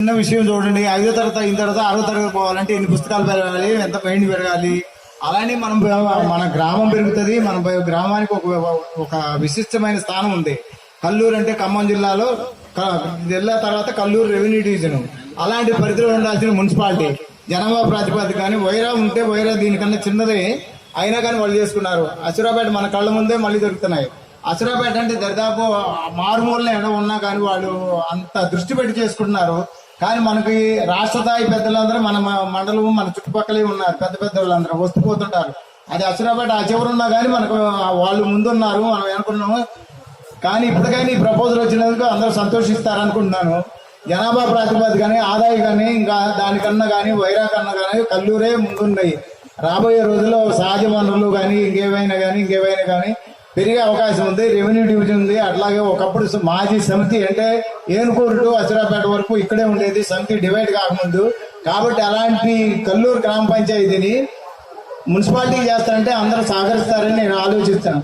చిన్న విషయం చూడండి, 5వ తరగతి అయిన తర్వాత 6వ తరగతి పోవాలంటే ఎన్ని పుస్తకాలు పెరగాలి, ఎంత మైండ్ పెరగాలి. అలానే మన గ్రామం పెరుగుతుంది. మన గ్రామానికి ఒక విశిష్టమైన స్థానం ఉంది. కల్లూరు అంటే ఖమ్మం జిల్లా తర్వాత కల్లూరు రెవెన్యూ డివిజన్. అలాంటి పరిధిలో ఉండాల్సిన మున్సిపాలిటీ జనాభా ప్రాతిపదిక కానీ వైరా ఉంటే వైరా దీనికన్నా చిన్నదే అయినా కానీ వాళ్ళు చేసుకున్నారు. అసురాపేట మన కళ్ళ ముందే మళ్ళీ దొరుకుతున్నాయి. అసురాపేట అంటే దరిదాపు మారుమూలన ఎడ ఉన్నా కానీ వాళ్ళు అంత దృష్టి పెట్టి చేసుకుంటున్నారు. కానీ మనకి రాష్ట్ర స్థాయి పెద్దలందరూ మన మండలం మన చుట్టుపక్కలే ఉన్నారు. పెద్ద పెద్ద వాళ్ళందరూ వస్తుపోతుంటారు. అది అసురాపేట ఆ చివరున్నా కానీ మనకు వాళ్ళు ముందున్నారు, మనం అనుకున్నాము. కానీ ఇప్పటికైనా ఈ ప్రపోజల్ వచ్చినందుకు అందరూ సంతోషిస్తారనుకుంటున్నాను. జనాభా ప్రాతిపదిక కానీ ఆదాయం కానీ ఇంకా దానికన్నా కానీ వైరా కన్నా కానీ కల్లూరే ముందున్నాయి. రాబోయే రోజుల్లో సహజ వనరులు కానీ ఇంకేవైనా కానీ పెరిగే అవకాశం ఉంది. రెవెన్యూ డివిజన్ ఉంది. అట్లాగే ఒకప్పుడు మాజీ సమితి అంటే ఏనుకూరు టు అసురాపేట వరకు ఇక్కడే ఉండేది, సమితి డివైడ్ కాకముందు. కాబట్టి అలాంటి కల్లూరు గ్రామ పంచాయతీని మున్సిపాలిటీకి చేస్తారంటే అందరూ సహకరిస్తారని నేను ఆలోచిస్తాను.